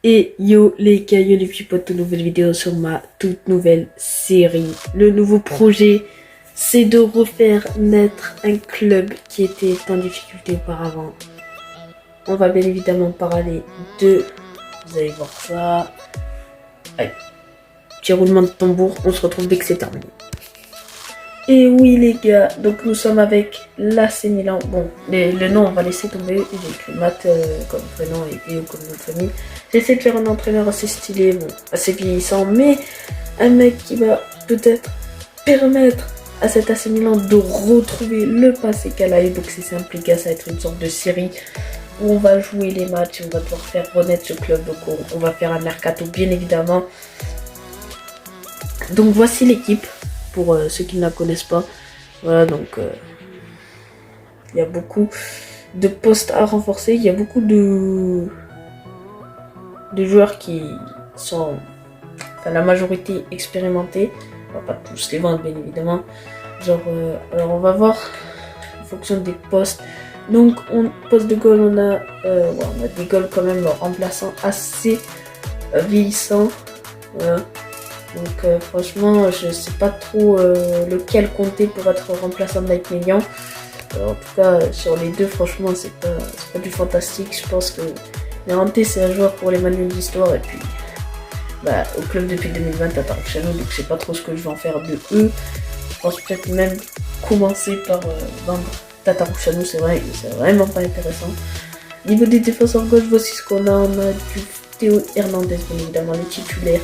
Et yo les gars, yo les petits potes, une nouvelle vidéo sur ma toute nouvelle série. Le nouveau projet, c'est de refaire naître un club qui était en difficulté auparavant. On va bien évidemment parler de... Vous allez voir ça. Allez, petit roulement de tambour, on se retrouve dès que c'est terminé. Et oui les gars, donc nous sommes avec l'AC Milan. Bon, le nom on va laisser tomber. J'ai écrit Matt comme prénom et Léo comme nom de famille. J'essaie de faire un entraîneur assez stylé, bon, assez vieillissant, mais un mec qui va peut-être permettre à cet AC Milan de retrouver le passé qu'elle a eu. Donc c'est simple les gars, ça va être une sorte de série où on va jouer les matchs, on va devoir faire renaître ce club. Donc on va faire un mercato bien évidemment. Donc voici l'équipe. Pour ceux qui ne la connaissent pas. Voilà, donc il y a beaucoup de postes à renforcer. Il y a beaucoup de joueurs qui sont, enfin la majorité expérimentés. On va pas tous les vendre bien évidemment. Genre, alors on va voir en fonction des postes. Donc poste de goal, on a des goals quand même remplaçants assez vieillissants. Voilà. Donc franchement, je sais pas trop lequel compter pour être remplaçant de Mike Maignan. En tout cas, sur les deux, franchement, c'est pas du fantastique. Je pense que Néanté, c'est un joueur pour les manuels d'histoire. Et puis, au club depuis 2020, t'as Tarouchano, donc je sais pas trop ce que je vais en faire de eux. Je pense peut-être même commencer par vendre Tarouchano, c'est vraiment pas intéressant. Niveau des défenseurs gauche, voici ce qu'on a. On a du Théo Hernandez, bien évidemment, les titulaires.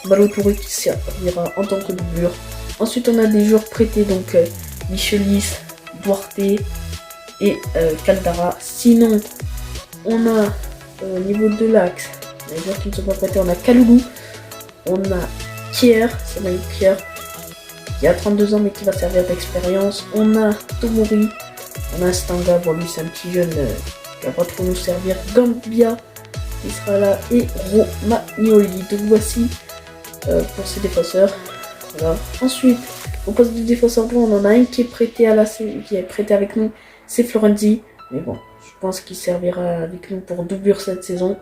Balotouré qui servira en tant que doublure. Ensuite, on a des joueurs prêtés, donc Michelis, Duarte et Caldara. Sinon, on a au niveau de l'axe, les joueurs qui ne sont pas prêtés, on a Kaloulou, on a Kier, c'est Maïk Kier, qui a 32 ans mais qui va servir d'expérience. On a Tomori, on a Stanga, bon lui c'est un petit jeune qui va pas trop nous servir. Gambia qui sera là et Romagnoli. Donc voici pour ces défenseurs. Voilà. Ensuite, au poste de défenseur droit, on en a un qui est prêté qui est prêté avec nous, c'est Florenzi. Mais bon, je pense qu'il servira avec nous pour doublure cette saison.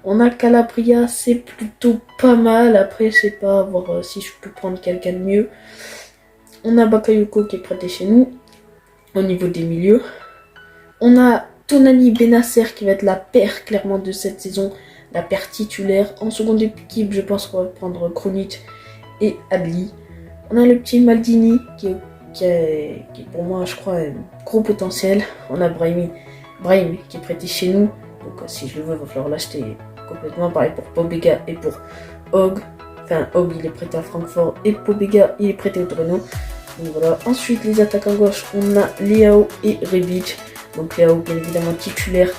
On a Calabria, c'est plutôt pas mal. Après, je sais pas, voir si je peux prendre quelqu'un de mieux. On a Bakayoko qui est prêté chez nous. Au niveau des milieux, on a Tonani Benasser qui va être la paire clairement de cette saison. La paire titulaire. En seconde équipe, je pense qu'on va prendre Kronic et Adli. On a le petit Maldini qui est pour moi, je crois, un gros potentiel. On a Brahim qui est prêté chez nous. Donc si je le veux, il va falloir l'acheter complètement. Pareil pour Pobega et pour Hogg. Enfin, Hogg, il est prêté à Francfort et Pobega, il est prêté au Torino. Donc voilà. Ensuite, les attaquants gauche, on a Leao et Rebic. Donc Leao, bien évidemment, titulaire.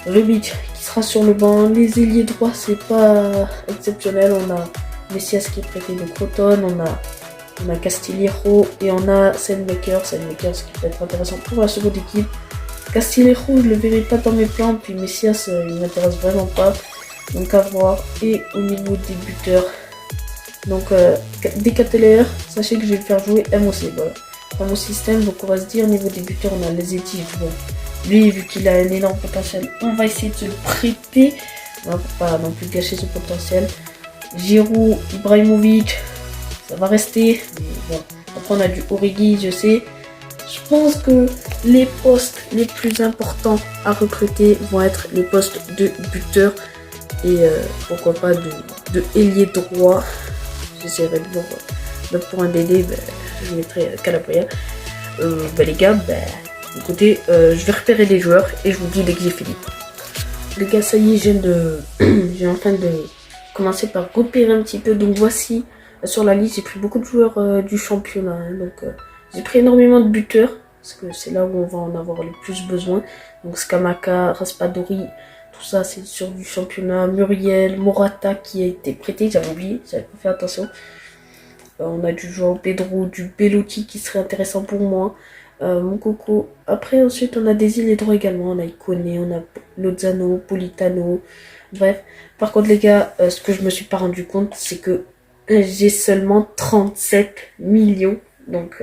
Rebic qui sera sur le banc. Les ailiers droits, c'est pas exceptionnel. On a Messias qui est prêté de Crotone. On a Castillejo et on a Selmakers qui peut être intéressant pour la seconde équipe. Castillejo, je le verrai pas dans mes plans. Puis Messias, il m'intéresse vraiment pas. Donc à voir. Et au niveau des buteurs, donc des KTLR, sachez que je vais le faire jouer MOC. Voilà. Dans mon système, donc on va se dire, au niveau des buteurs, on a les étifs. Bon, lui, vu qu'il a un énorme potentiel, on va essayer de se le prêter. On va pas non plus gâcher ce potentiel. Giroud, Ibrahimovic, ça va rester. Mais bon, après on a du Origi, je sais. Je pense que les postes les plus importants à recruter vont être les postes de buteur. Et pourquoi pas de ailier droit. J'essaierai de voir pour un DD, je mettrai Calabria. Les gars, écoutez, je vais repérer les joueurs et je vous dis dès que j'ai fini. Les gars, ça y est, j'ai enfin de commencer par repérer un petit peu. Donc voici, sur la liste, j'ai pris beaucoup de joueurs du championnat. Hein, donc j'ai pris énormément de buteurs, parce que c'est là où on va en avoir le plus besoin. Donc Skamaka, Raspadori, tout ça c'est sur du championnat. Muriel, Morata qui a été prêté, j'avais oublié, j'avais pas fait attention. On a du João Pedro, du Bellotti qui serait intéressant pour moi. Mon coco. Après, ensuite, on a des ailiers droits également. On a Ikoné, on a Lozano, Politano. Bref. Par contre, les gars, ce que je me suis pas rendu compte, c'est que j'ai seulement 37 millions. Donc,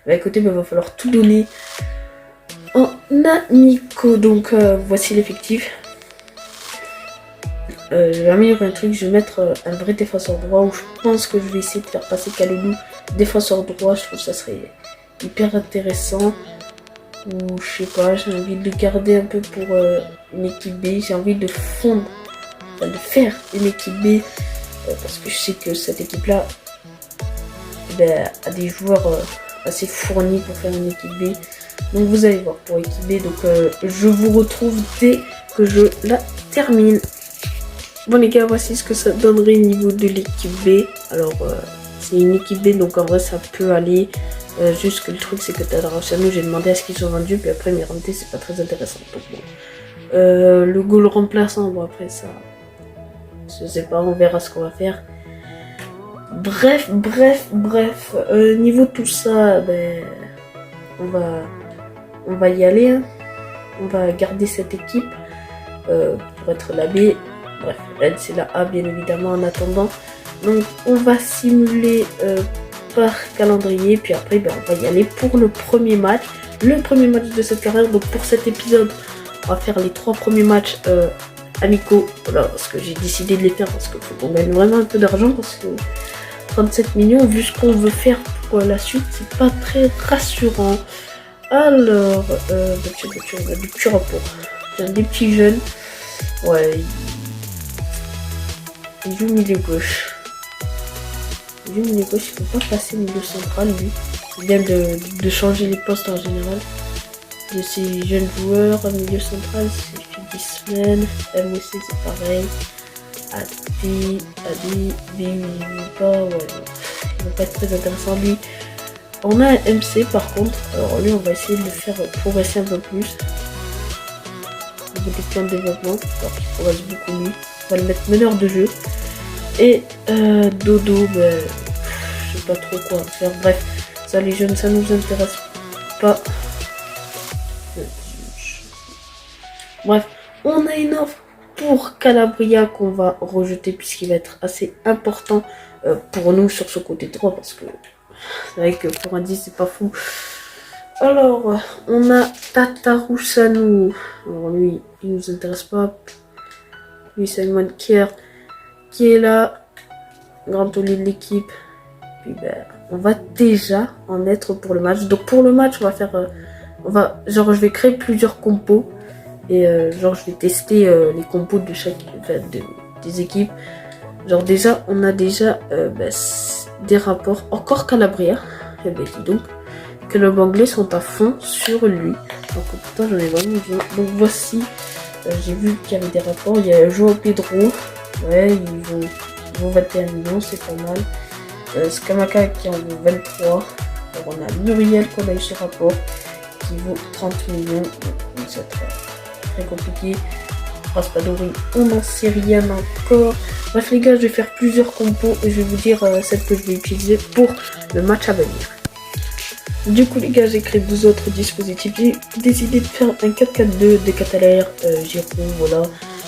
écoutez, il va falloir tout donner en amico. Donc, voici l'effectif. je vais améliorer un truc, je vais mettre un vrai défenseur droit où je pense que je vais essayer de faire passer Kalulu défenseur droit. Je trouve que ça serait hyper intéressant. Ou je sais pas, j'ai envie de le garder un peu pour une équipe B. J'ai envie de fondre, enfin, de faire une équipe B parce que je sais que cette équipe-là a des joueurs assez fournis pour faire une équipe B. Donc vous allez voir pour équipe B. Donc je vous retrouve dès que je la termine. Bon les gars, voici ce que ça donnerait au niveau de l'équipe B. Alors c'est une équipe B, donc en vrai ça peut aller. Juste que le truc c'est que Tadarachano, j'ai demandé à ce qu'ils soient vendus, puis après Mirante c'est pas très intéressant. Donc bon. Le goal remplaçant, bon après ça, je sais pas, on verra ce qu'on va faire. Bref, niveau de tout ça, on va y aller. Hein. On va garder cette équipe pour être la B. Bref, elle c'est la A bien évidemment en attendant. Donc on va simuler par calendrier, puis après on va y aller pour le premier match. Le premier match de cette carrière. Donc pour cet épisode, on va faire les 3 premiers matchs amicaux. Voilà, parce que j'ai décidé de les faire parce qu'il faut qu'on gagne vraiment un peu d'argent, parce que 37 millions, vu ce qu'on veut faire pour la suite, c'est pas très rassurant. Alors, on a des petits rapports. Des petits jeunes. Ouais, il joue milieu gauche. Il joue milieu gauche, il peut pas passer milieu central, lui. Il vient de changer les postes en général. De ces jeunes joueurs, milieu central, c'est Fisman, MOC c'est pareil. Adi, il va pas être très intéressant lui. On a un MC par contre, alors lui on va essayer de le faire progresser un peu plus. Au niveau des plans de développement, alors qu'il progresse beaucoup mieux. On va le mettre meneur de jeu. Et Dodo, je sais pas trop quoi faire. Bref, ça les jeunes, ça nous intéresse pas. Bref, on a une offre pour Calabria qu'on va rejeter puisqu'il va être assez important pour nous sur ce côté droit, parce que c'est vrai que pour un 10 c'est pas fou. Alors on a Tatarusanu. Alors lui il nous intéresse pas. Lui Simon Kier qui est là, grand olé de l'équipe. Puis on va déjà en être pour le match. Donc pour le match on va faire je vais créer plusieurs compos. Et je vais tester les compos de chaque des équipes. Genre déjà, on a déjà des rapports. Encore Calabria. Et dis donc que le anglais sont à fond sur lui. Donc pourtant j'en ai vraiment besoin. Donc voici, j'ai vu qu'il y avait des rapports. Il y a Joao Pedro. Ouais, ils vont 21 millions, c'est pas mal. Skamaka qui en vaut 23. Alors on a Muriel qu'on a eu ce rapport qui vaut 30 millions. Donc c'est très compliqué. Raspadori, on n'en sait rien encore. Bref les gars, je vais faire plusieurs compos et je vais vous dire celle que je vais utiliser pour le match à venir. Du coup les gars, j'ai créé 2 autres dispositifs. J'ai décidé de faire un 4-4-2 de Catalère, Giroud, voilà.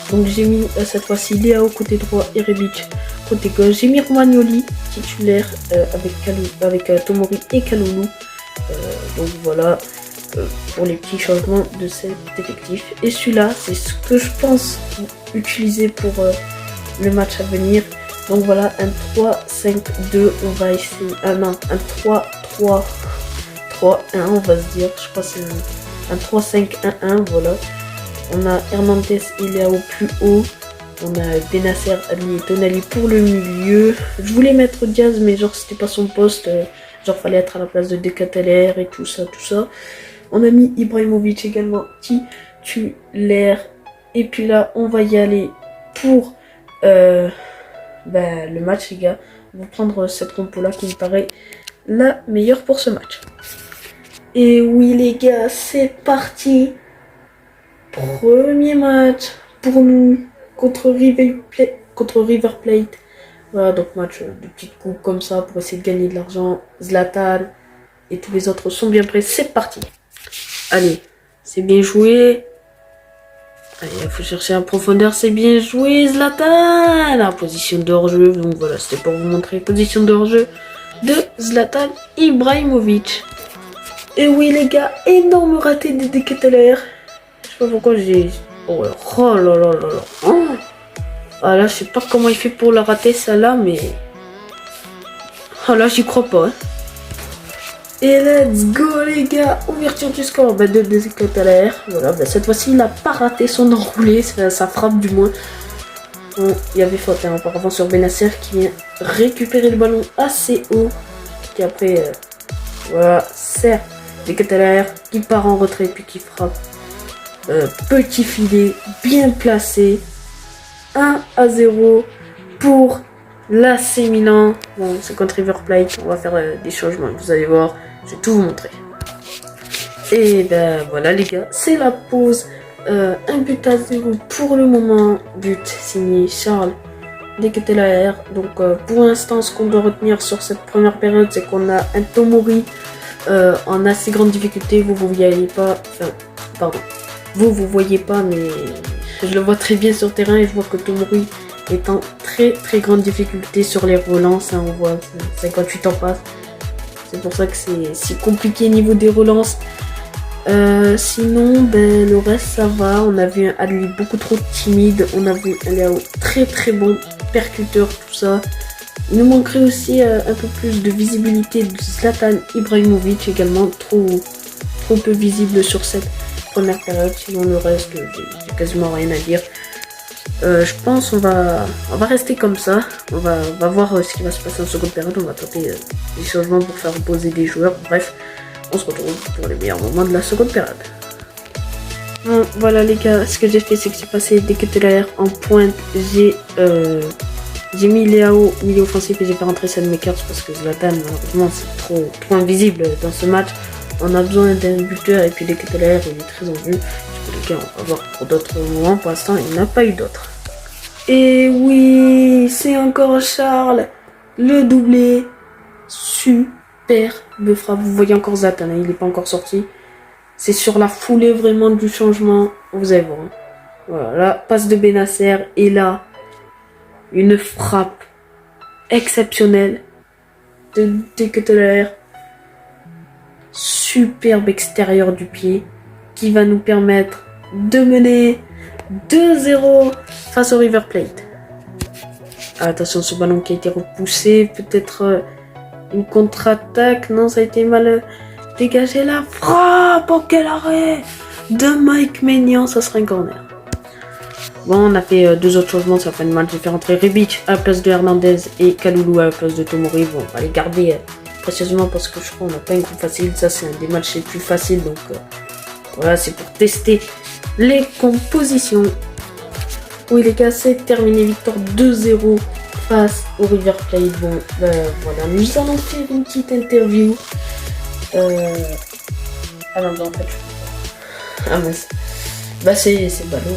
Donc j'ai mis cette fois-ci Léao côté droit et Rebic côté gauche. J'ai mis Romagnoli titulaire avec Tomori et Kalulu. Donc voilà. Pour les petits changements de cet effectif. Et celui-là, c'est ce que je pense utiliser pour le match à venir. Donc voilà, un 3-5-2, on va essayer. Un 3-3-3-1, on va se dire. Je crois que c'est un 3-5-1-1, voilà. On a Hernandez et Léa au plus haut. On a Benasser, Adli et Tonali pour le milieu. Je voulais mettre Diaz, mais genre c'était pas son poste. Genre fallait être à la place de Decateler et tout ça. On a mis Ibrahimovic également titulaire. Et puis là, on va y aller pour le match, les gars. On va prendre cette compo-là qui me paraît la meilleure pour ce match. Et oui, les gars, c'est parti. Premier match pour nous contre River Plate. Voilà, donc match de petites coupes comme ça pour essayer de gagner de l'argent. Zlatan et tous les autres sont bien prêts. C'est parti. Allez, c'est bien joué. Allez, il faut chercher en profondeur. C'est bien joué, Zlatan. La position de hors-jeu. Donc voilà, c'était pour vous montrer. Position de hors-jeu de Zlatan Ibrahimovic. Et oui, les gars, énorme raté de Decateler. Je sais pas pourquoi j'ai... Oh là là là là. Oh. Ah là, je sais pas comment il fait pour la rater celle-là, mais... Ah là, j'y crois pas. Hein. Et let's go les gars, ouverture du score, bah, de déséclate à l'air. Voilà, bah, cette fois-ci il a pas raté son enroulé, sa frappe du moins. Bon, il y avait faute hein, auparavant sur Benasser qui vient récupérer le ballon assez haut. Qui après, voilà, sert déséclate à l'air, qui part en retrait puis qui frappe. Petit filet, bien placé. 1-0 pour l'AC Milan. Bon, c'est contre River Plate, on va faire des changements, vous allez voir. Je vais tout vous montrer. Et ben voilà les gars, c'est la pause. 1-0 pour le moment. But signé Charles Deketelaere. Donc pour l'instant, ce qu'on doit retenir sur cette première période, c'est qu'on a un Tomori en assez grande difficulté. Vous voyez pas. Enfin, pardon. Vous voyez pas, mais je le vois très bien sur le terrain et je vois que Tomori est en très grande difficulté sur les relances. Hein, on voit 58 ans passe. C'est pour ça que c'est si compliqué au niveau des relances. Sinon, ben, le reste ça va. On a vu un Adli beaucoup trop timide. On a vu un Léo très bon percuteur, tout ça. Il nous manquerait aussi un peu plus de visibilité de Zlatan Ibrahimovic également. Trop peu visible sur cette première période. Sinon, le reste, j'ai quasiment rien à dire. Je pense on va rester comme ça. On va voir ce qui va se passer en seconde période. On va tenter des changements pour faire reposer des joueurs. Bref, on se retrouve pour les meilleurs moments de la seconde période. Bon, voilà les gars, ce que j'ai fait, c'est que j'ai passé Deketelaere en pointe. J'ai mis Léao milieu offensif et j'ai fait rentrer Makers parce que Zlatan, malheureusement, c'est trop invisible dans ce match. On a besoin d'un buteur et puis Deketelaere, il est très en vue. Les gars, on va voir pour d'autres moments. Pour l'instant, il n'y en a pas eu d'autres. Et oui, c'est encore Charles. Le doublé. Superbe frappe. Vous voyez encore Zlatan, il n'est pas encore sorti. C'est sur la foulée vraiment du changement. Vous allez voir. Voilà, la passe de Benasser. Et là, une frappe exceptionnelle de Deketelaere. Superbe extérieur du pied qui va nous permettre de mener 2-0 face au River Plate. Attention, ce ballon qui a été repoussé, peut-être une contre-attaque. Non, ça a été mal dégagé. La frappe, oh quel arrêt de Mike Maignan, ça sera un corner. Bon, on a fait deux autres changements, ça fait une match. J'ai fait rentrer Rebic à la place de Hernandez et Kalulu à la place de Tomori. Bon, on va les garder précieusement parce que je crois qu'on n'a pas un groupe facile. Ça, c'est un des matchs les plus faciles, donc voilà, c'est pour tester les compositions. Oui les gars, c'est terminé, victoire 2-0 face au River Plate. Bon, voilà, nous allons faire une petite interview. Ah non, en fait, ah mince. Bah c'est le ballon.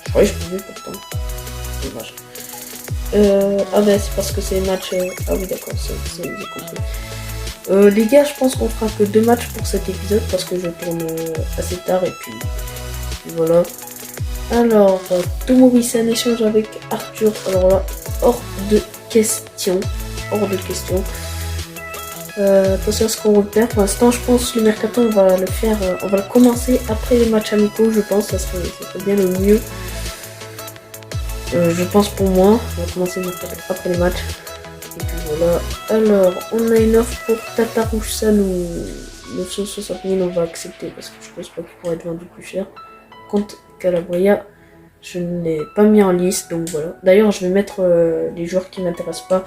Je croyais que je pouvais pourtant. Dommage. Ah bah c'est parce que c'est les matchs. Ah oui d'accord, j'ai compris. Les gars, je pense qu'on fera que 2 matchs pour cet épisode parce que je tourne assez tard et puis voilà. Alors, Tomori, c'est un échange avec Arthur. Alors là, hors de question. Hors de question. Attention à ce qu'on repère. Pour l'instant, je pense que le mercato, on va le faire. On va le commencer après les matchs amicaux, je pense. Ça serait bien le mieux. Je pense pour moi. On va commencer le mercato après les matchs. Et puis voilà. Alors, on a une offre pour Tatarussan ou 960 000, on va accepter parce que je pense pas qu'il pourrait être vendu plus cher. Contre Calabria, je ne l'ai pas mis en liste, donc voilà. D'ailleurs, je vais mettre les joueurs qui m'intéressent pas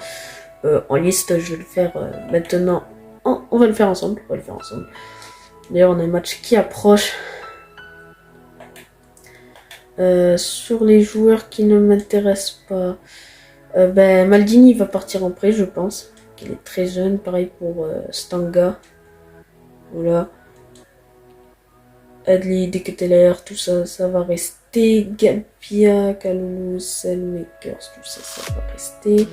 en liste. Je vais le faire maintenant. On va le faire ensemble. D'ailleurs, on a un match qui approche. Sur les joueurs qui ne m'intéressent pas, ben, Maldini va partir en prêt, je pense. Il est très jeune, pareil pour Stanga. Voilà. Adli, Deketelaere, tout ça, ça va rester. Gapia, Kalulu, Makers, tout ça, ça va rester.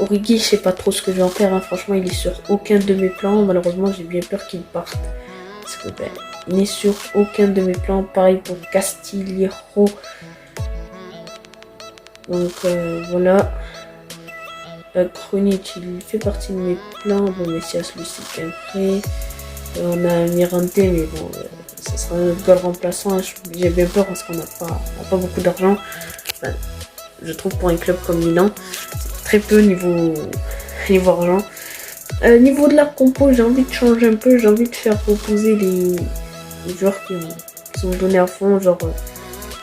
Origi, je sais pas trop ce que je vais en faire, hein. Franchement, il est sur aucun de mes plans. Malheureusement, j'ai bien peur qu'il parte. Parce que, ben, il n'est sur aucun de mes plans. Pareil pour Castillejo. Donc, voilà. Kronic, il fait partie de mes plans. Bon, Messias, lui, c'est qu'un prêt. On a Mirante, mais bon, ça sera notre goal remplaçant. J'ai bien peur parce qu'on n'a pas beaucoup d'argent. Enfin, je trouve pour un club comme Milan, c'est très peu niveau argent. Niveau de la compo, j'ai envie de changer un peu. J'ai envie de faire reposer les joueurs qui sont donnés à fond. Genre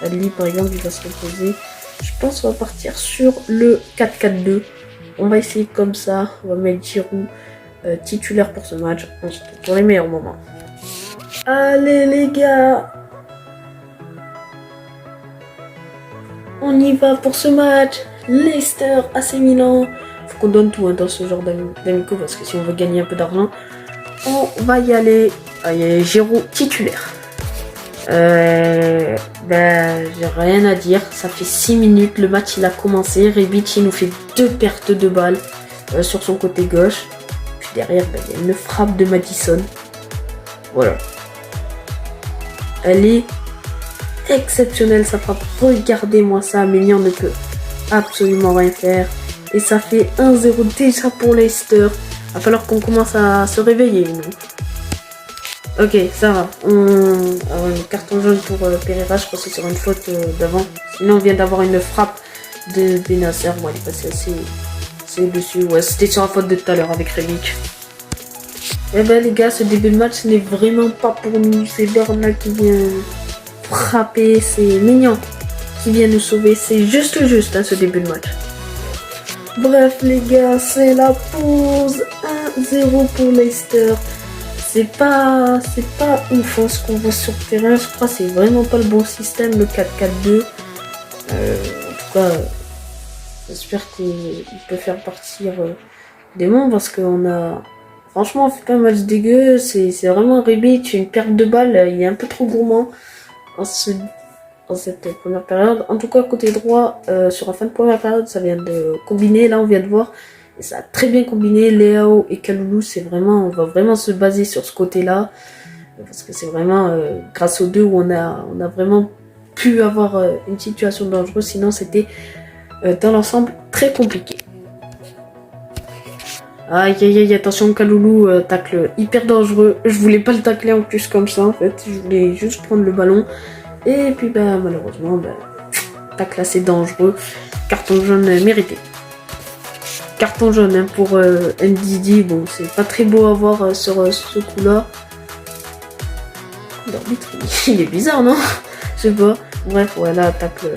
Adli par exemple, il va se reposer. Je pense qu'on va partir sur le 4-4-2. On va essayer comme ça. On va mettre Giroud titulaire pour ce match. Ensuite, pour les meilleurs moments. Allez les gars, on y va pour ce match. Leicester, AC Milan. Faut qu'on donne tout dans ce genre d'amico parce que si on veut gagner un peu d'argent, on va y aller. Ah, il y a Giroud titulaire. J'ai rien à dire. Ça fait 6 minutes. Le match il a commencé. Rebic il nous fait 2 pertes de balles sur son côté gauche. Puis derrière, il y a une frappe de Madison. Voilà. Elle est exceptionnelle, sa frappe. Regardez-moi ça, Mélian ne peut absolument rien faire. Et ça fait 1-0 déjà pour Leicester. Il va falloir qu'on commence à se réveiller, nous. Ok, ça va. Un carton jaune pour Pereira, je pense que c'est sur une faute d'avant. Sinon, on vient d'avoir une frappe de Benasser. Bon, il est passé assez dessus. Ouais, c'était sur la faute de tout à l'heure avec Rebic. Eh ben les gars, ce début de match n'est vraiment pas pour nous. C'est Bernal qui vient frapper. C'est Mignon qui vient nous sauver. C'est juste hein, ce début de match. Bref les gars, c'est la pause. 1-0 pour Leicester. C'est pas ouf hein, ce qu'on voit sur le terrain. Je crois que c'est vraiment pas le bon système, le 4-4-2. En tout cas, j'espère qu'il peut faire partir des membres parce qu'on a... Franchement, on fait pas un match dégueu, c'est vraiment Rebic, une perte de balle, il est un peu trop gourmand en cette première période. En tout cas, côté droit, sur la fin de première période, ça vient de combiner, là on vient de voir, et ça a très bien combiné. Léao et Kalulu, on va vraiment se baser sur ce côté-là, parce que c'est vraiment grâce aux deux où on a vraiment pu avoir une situation dangereuse, sinon c'était dans l'ensemble très compliqué. Aïe aïe aïe, attention Kalulu, tacle hyper dangereux. Je voulais pas le tacler en plus comme ça en fait. Je voulais juste prendre le ballon. Et puis malheureusement, tacle assez dangereux. Carton jaune mérité. Carton jaune hein, pour Ndidi. Bon, c'est pas très beau à voir sur ce coup-là. L'arbitre, il est bizarre, non? Je sais pas. Bref, voilà, tacle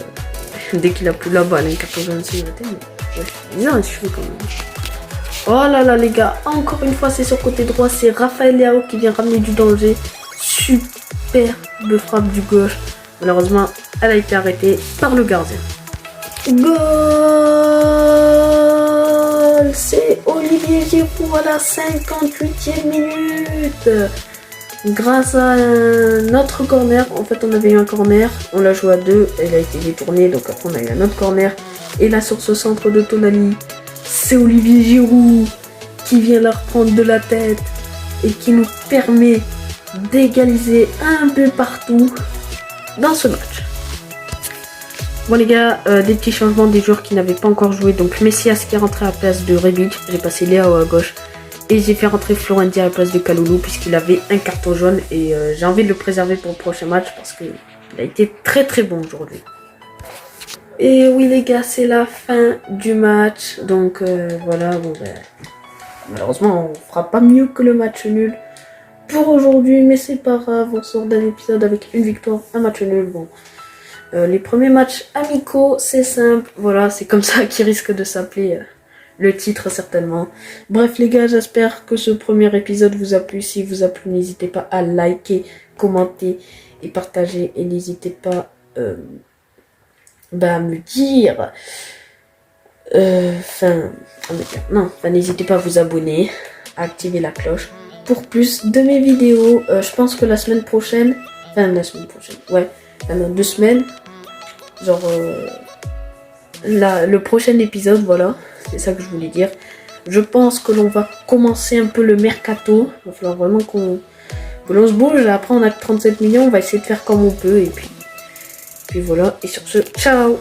dès qu'il a plus la balle. Un carton jaune c'est mérité. Mais ouais, bizarre les cheveux quand même. Oh là là les gars, encore une fois c'est sur côté droit, c'est Rafael Leao qui vient ramener du danger. Superbe frappe du gauche. Malheureusement, elle a été arrêtée par le gardien. Goal! C'est Olivier Giroud à la 58e minute. Grâce à notre corner, en fait on avait eu un corner, on l'a joué à 2, elle a été détournée, donc après on a eu un autre corner. Et là sur ce centre de Tonali, c'est Olivier Giroud qui vient la reprendre de la tête et qui nous permet d'égaliser un peu partout dans ce match. Bon les gars, des petits changements des joueurs qui n'avaient pas encore joué. Donc Messias qui est rentré à la place de Rebic, j'ai passé Léao à gauche. Et j'ai fait rentrer Florenzi à la place de Kalulu puisqu'il avait un carton jaune. Et j'ai envie de le préserver pour le prochain match parce qu'il a été très très bon aujourd'hui. Et oui les gars, c'est la fin du match. Donc voilà, malheureusement on fera pas mieux que le match nul pour aujourd'hui. Mais c'est pas grave, on sort d'un épisode avec une victoire, un match nul. Bon, les premiers matchs amicaux, c'est simple. Voilà, c'est comme ça qu'il risque de s'appeler le titre certainement. Bref les gars, j'espère que ce premier épisode vous a plu. Si vous a plu, n'hésitez pas à liker, commenter et partager. Et n'hésitez pas... me dire n'hésitez pas à vous abonner, à activer la cloche pour plus de mes vidéos. Je pense que la semaine prochaine, ouais, dans 2 semaines, genre le prochain épisode, voilà, c'est ça que je voulais dire. Je pense que l'on va commencer un peu le mercato. Il va falloir vraiment que l'on se bouge. Après on a que 37 millions, on va essayer de faire comme on peut et puis voilà, et sur ce, ciao!